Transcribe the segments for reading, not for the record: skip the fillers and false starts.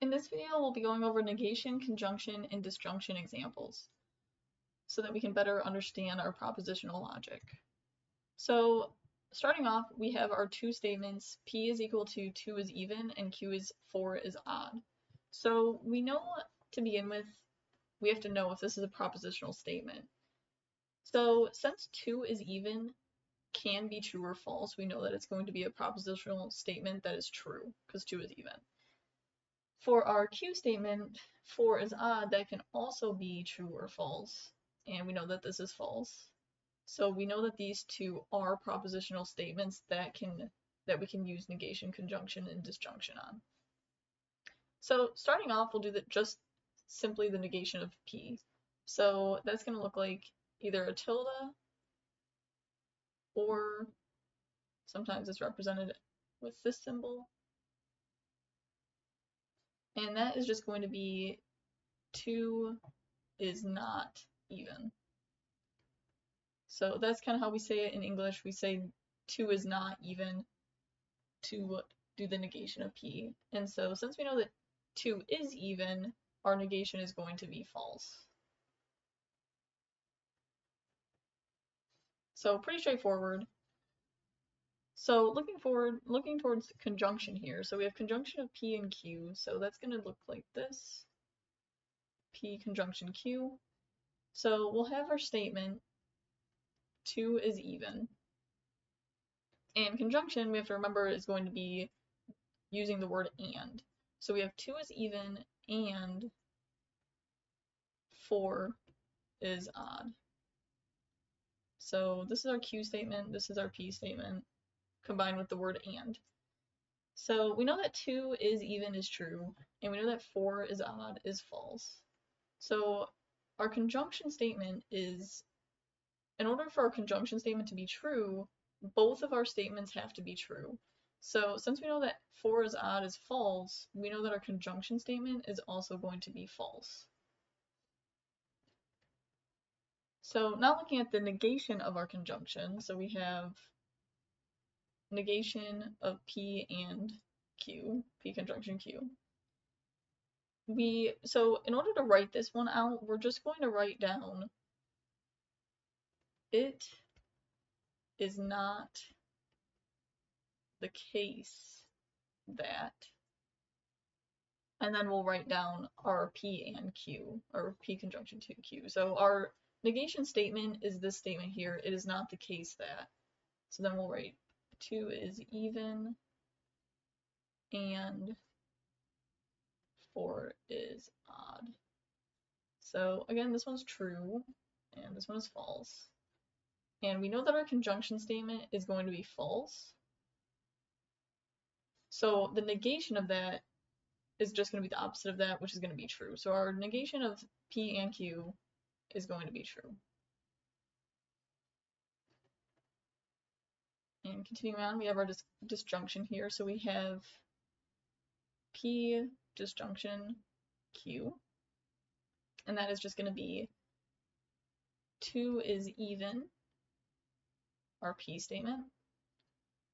In this video, we'll be going over negation, conjunction, and disjunction examples so that we can better understand our propositional logic. So starting off, we have our two statements, P is equal to 2 is even and Q is 4 is odd. So we know to begin with, we have to know if this is a propositional statement. So since 2 is even can be true or false, we know that it's going to be a propositional statement that is true because 2 is even. For our Q statement, 4 is odd, that can also be true or false, and we know that this is false. So we know that these two are propositional statements that we can use negation, conjunction, and disjunction on. So starting off, we'll do just simply the negation of P. So that's going to look like either a tilde, or sometimes it's represented with this symbol. And that is just going to be 2 is not even. So that's kind of how we say it in English. We say 2 is not even to do the negation of P. And so since we know that 2 is even, our negation is going to be false. So pretty straightforward. So looking towards conjunction here. So we have conjunction of P and Q. So that's going to look like this. P conjunction Q. So we'll have our statement 2 is even. And conjunction, we have to remember, is going to be using the word and. So we have 2 is even and 4 is odd. So this is our Q statement, this is our P statement, combined with the word and. So we know that 2 is even is true, and we know that 4 is odd is false. So our conjunction statement is, in order for our conjunction statement to be true, both of our statements have to be true. So since we know that 4 is odd is false, we know that our conjunction statement is also going to be false. So now looking at the negation of our conjunction, so we have negation of P and Q, P conjunction Q. So in order to write this one out, we're just going to write down it is not the case that, and then we'll write down our P and Q, or P conjunction to Q. So our negation statement is this statement here, it is not the case that. So then we'll write 2 is even and 4 is odd. So again, this one's true and this one is false. And we know that our conjunction statement is going to be false. So the negation of that is just going to be the opposite of that, which is going to be true. So our negation of P and Q is going to be true. And continuing on, we have our disjunction here. So we have P disjunction Q, and that is just going to be 2 is even, our P statement,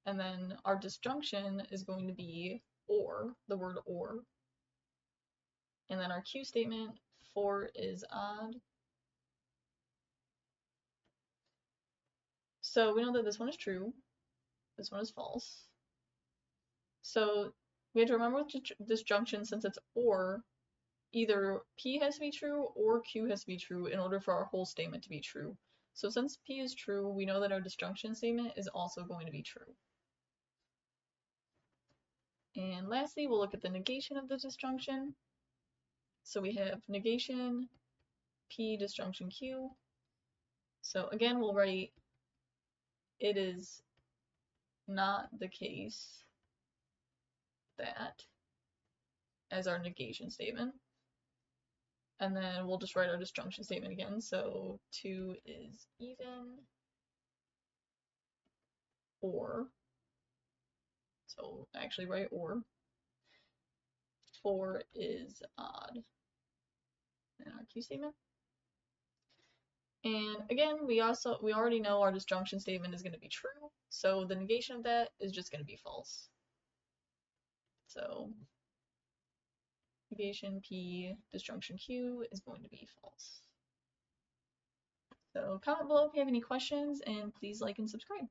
and then our disjunction is going to be or, the word or, and then our Q statement, 4 is odd. So we know that this one is true, this one is false. So we have to remember with disjunction, since it's or, either P has to be true or Q has to be true in order for our whole statement to be true. So since P is true, we know that our disjunction statement is also going to be true. And lastly, we'll look at the negation of the disjunction. So we have negation P disjunction Q. So again, we'll write it is not the case that as our negation statement. And then we'll just write our disjunction statement again. So 2 is even or, so actually write or, 4 is odd in our Q statement. And again, we already know our disjunction statement is going to be true, so the negation of that is just going to be false. So negation P, disjunction Q is going to be false. So comment below if you have any questions, and please like and subscribe.